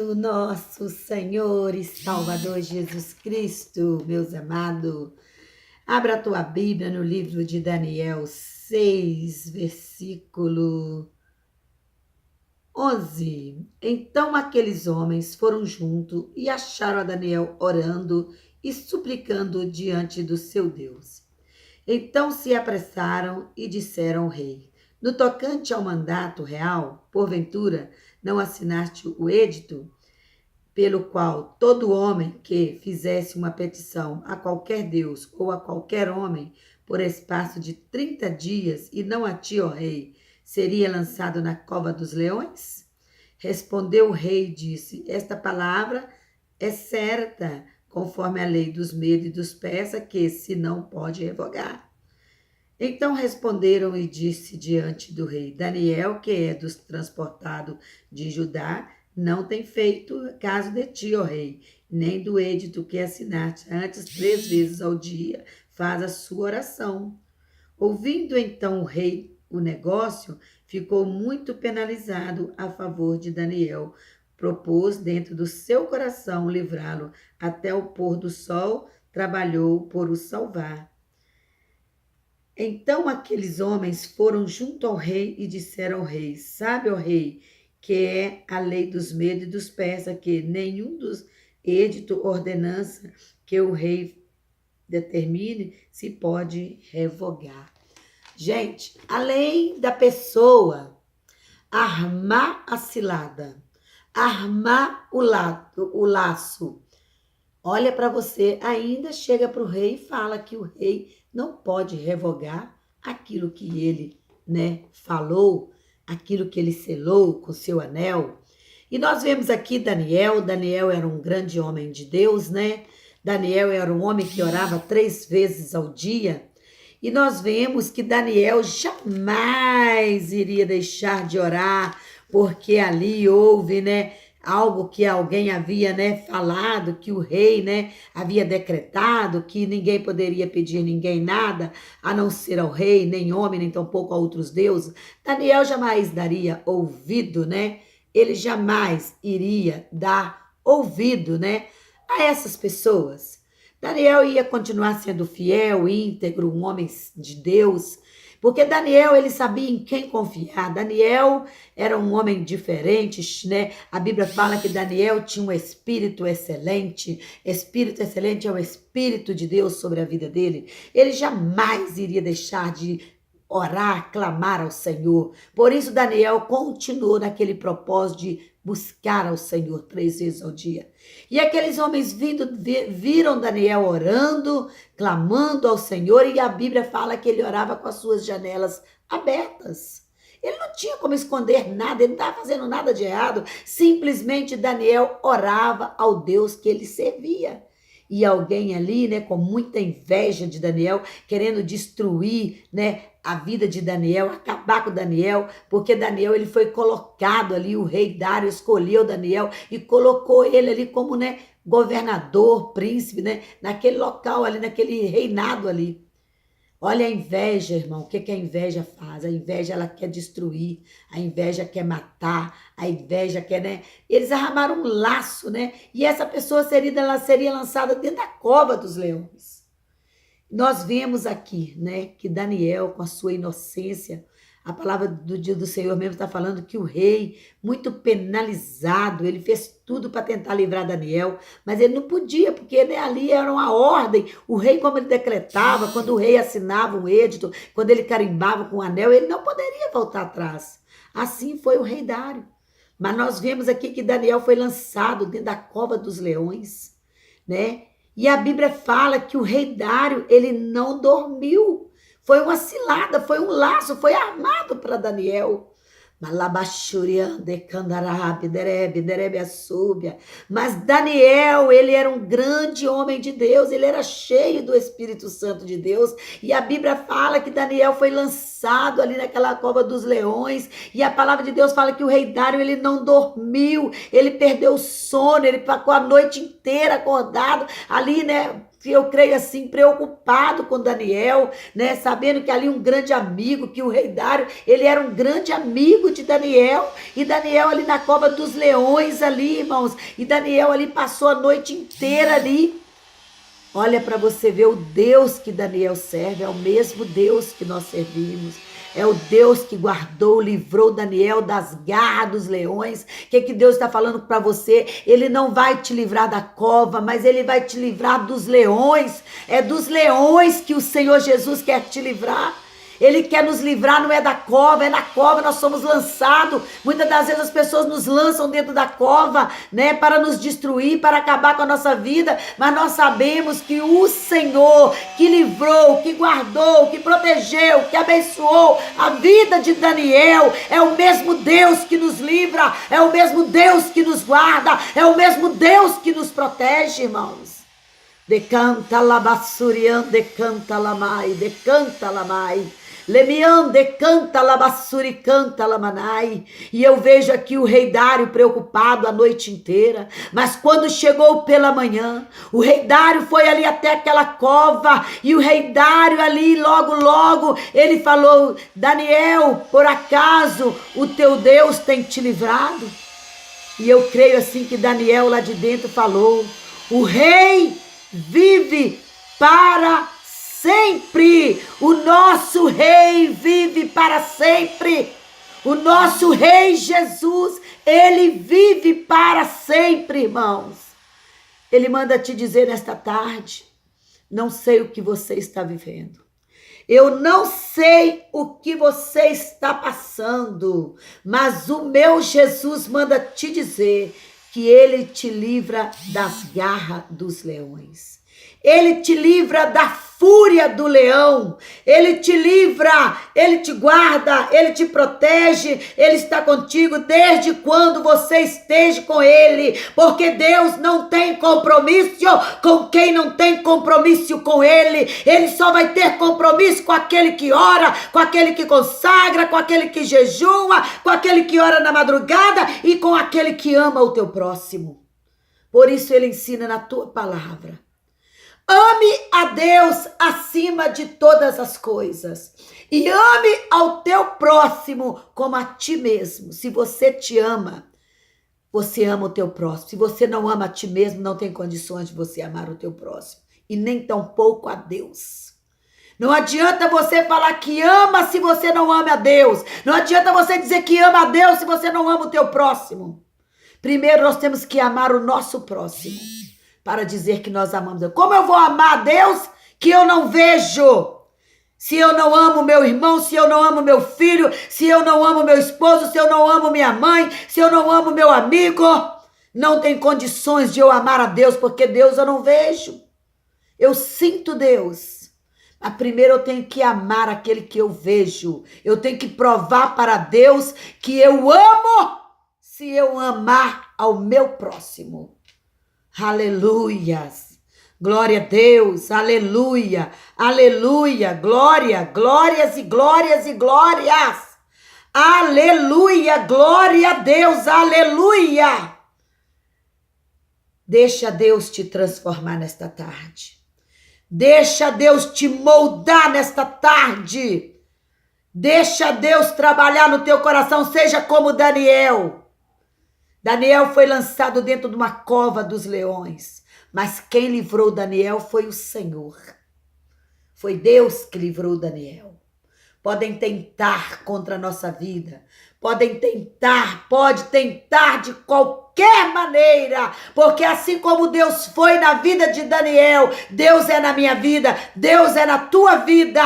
do nosso Senhor e Salvador Jesus Cristo, meus amados. Abra a tua Bíblia no livro de Daniel 6, versículo 11. Então aqueles homens foram juntos e acharam a Daniel orando e suplicando diante do seu Deus. Então se apressaram e disseram ao rei: no tocante ao mandato real, porventura não assinaste o edito, pelo qual todo homem que fizesse uma petição a qualquer Deus ou a qualquer homem por espaço de 30 dias, e não a ti, ó rei, seria lançado na cova dos leões? Respondeu o rei e disse: esta palavra é certa, conforme a lei dos medos e dos persas, que se não pode revogar. Então responderam e disse diante do rei: Daniel, que é dos transportados de Judá, não tem feito caso de ti, ó rei, nem do edito que assinaste. Antes, 3 vezes ao dia, faz a sua oração. Ouvindo então o rei o negócio, ficou muito penalizado a favor de Daniel. Propôs dentro do seu coração livrá-lo até o pôr do sol, trabalhou por o salvar. Então aqueles homens foram junto ao rei e disseram ao rei: sabe, ó rei, que é a lei dos medos e dos persas, que nenhum dos edito ordenança que o rei determine se pode revogar. Gente, além da pessoa armar a cilada, armar o laço, olha para você, ainda chega para o rei e fala que o rei não pode revogar aquilo que ele, falou, aquilo que ele selou com seu anel. E nós vemos aqui Daniel era um grande homem de Deus, Daniel era um homem que orava 3 vezes ao dia. E nós vemos que Daniel jamais iria deixar de orar, porque ali houve, algo que alguém havia, falado, que o rei, havia decretado, que ninguém poderia pedir ninguém nada, a não ser ao rei, nem homem, nem tampouco a outros deuses. Daniel jamais daria ouvido, Ele jamais iria dar ouvido, a essas pessoas. Daniel ia continuar sendo fiel, íntegro, um homem de Deus, porque Daniel, ele sabia em quem confiar. Daniel era um homem diferente, A Bíblia fala que Daniel tinha um espírito excelente. Espírito excelente é o Espírito de Deus sobre a vida dele. Ele jamais iria deixar de orar, clamar ao Senhor. Por isso Daniel continuou naquele propósito de buscar ao Senhor 3 vezes ao dia. E aqueles homens viram Daniel orando, clamando ao Senhor, e a Bíblia fala que ele orava com as suas janelas abertas. Ele não tinha como esconder nada, ele não estava fazendo nada de errado. Simplesmente Daniel orava ao Deus que ele servia. E alguém ali, com muita inveja de Daniel, querendo destruir, a vida de Daniel, acabar com Daniel, porque Daniel, ele foi colocado ali, o rei Dário escolheu Daniel e colocou ele ali como, governador, príncipe, naquele local ali, naquele reinado ali. Olha a inveja, irmão, o que a inveja faz? A inveja, ela quer destruir, a inveja quer matar, a inveja quer, Eles armaram um laço, E essa pessoa ela seria lançada dentro da cova dos leões. Nós vemos aqui, que Daniel, com a sua inocência, a palavra do dia do Senhor mesmo está falando que o rei, muito penalizado, ele fez tudo para tentar livrar Daniel, mas ele não podia, porque ali era uma ordem. O rei, como ele decretava, quando o rei assinava um edito, quando ele carimbava com o anel, ele não poderia voltar atrás. Assim foi o rei Dário. Mas nós vemos aqui que Daniel foi lançado dentro da cova dos leões, E a Bíblia fala que o rei Dário, ele não dormiu. Foi uma cilada, foi um laço, foi armado para Daniel. Mas Daniel, ele era um grande homem de Deus, ele era cheio do Espírito Santo de Deus, e a Bíblia fala que Daniel foi lançado ali naquela cova dos leões, e a palavra de Deus fala que o rei Dário, ele não dormiu, ele perdeu o sono, ele ficou a noite inteira acordado ali, eu creio assim, preocupado com Daniel, né? Sabendo que ali um grande amigo, que o rei Dário, ele era um grande amigo de Daniel, e Daniel ali na cova dos leões ali, irmãos, e Daniel ali passou a noite inteira ali. Olha para você ver o Deus que Daniel serve, é o mesmo Deus que nós servimos. É o Deus que guardou, livrou Daniel das garras dos leões. O que Deus está falando para você? Ele não vai te livrar da cova, mas ele vai te livrar dos leões. É dos leões que o Senhor Jesus quer te livrar. Ele quer nos livrar, não é da cova, é na cova nós somos lançados. Muitas das vezes as pessoas nos lançam dentro da cova, né, para nos destruir, para acabar com a nossa vida, mas nós sabemos que o Senhor que livrou, que guardou, que protegeu, que abençoou a vida de Daniel, é o mesmo Deus que nos livra, é o mesmo Deus que nos guarda, é o mesmo Deus que nos protege, irmãos. Decanta labassurian, decanta lamai, decanta lamai. Lemian decanta labassuri canta lamanai. E eu vejo aqui o rei Dário preocupado a noite inteira. Mas quando chegou pela manhã, o rei Dário foi ali até aquela cova. E o rei Dário ali logo, ele falou: Daniel, por acaso o teu Deus tem te livrado? E eu creio assim que Daniel lá de dentro falou: o rei vive para sempre. O nosso rei vive para sempre. O nosso rei Jesus, ele vive para sempre, irmãos. Ele manda te dizer nesta tarde: não sei o que você está vivendo. Eu não sei o que você está passando, mas o meu Jesus manda te dizer que ele te livra das garras dos leões. Ele te livra da fúria do leão. Ele te livra, ele te guarda, ele te protege. Ele está contigo desde quando você esteja com ele. Porque Deus não tem compromisso com quem não tem compromisso com ele. Ele só vai ter compromisso com aquele que ora, com aquele que consagra, com aquele que jejua, com aquele que ora na madrugada e com aquele que ama o teu próximo. Por isso ele ensina na tua palavra: ame a Deus acima de todas as coisas e ame ao teu próximo como a ti mesmo. Se você te ama, você ama o teu próximo. Se você não ama a ti mesmo, não tem condições de você amar o teu próximo, e nem tampouco a Deus. Não adianta você falar que ama se você não ama a Deus. Não adianta você dizer que ama a Deus se você não ama o teu próximo. Primeiro nós temos que amar o nosso próximo para dizer que nós amamos Deus. Como eu vou amar a Deus que eu não vejo? Se eu não amo meu irmão, se eu não amo meu filho, se eu não amo meu esposo, se eu não amo minha mãe, se eu não amo meu amigo, não tem condições de eu amar a Deus, porque Deus eu não vejo. Eu sinto Deus. Mas primeiro eu tenho que amar aquele que eu vejo. Eu tenho que provar para Deus que eu amo se eu amar ao meu próximo. Aleluias, glória a Deus, aleluia, aleluia, glória, glórias e glórias e glórias, aleluia, glória a Deus, aleluia. Deixa Deus te transformar nesta tarde, deixa Deus te moldar nesta tarde, deixa Deus trabalhar no teu coração, seja como Daniel. Daniel foi lançado dentro de uma cova dos leões, mas quem livrou Daniel foi o Senhor. Foi Deus que livrou Daniel. Podem tentar contra a nossa vida, pode tentar de qualquer maneira, porque assim como Deus foi na vida de Daniel, Deus é na minha vida, Deus é na tua vida.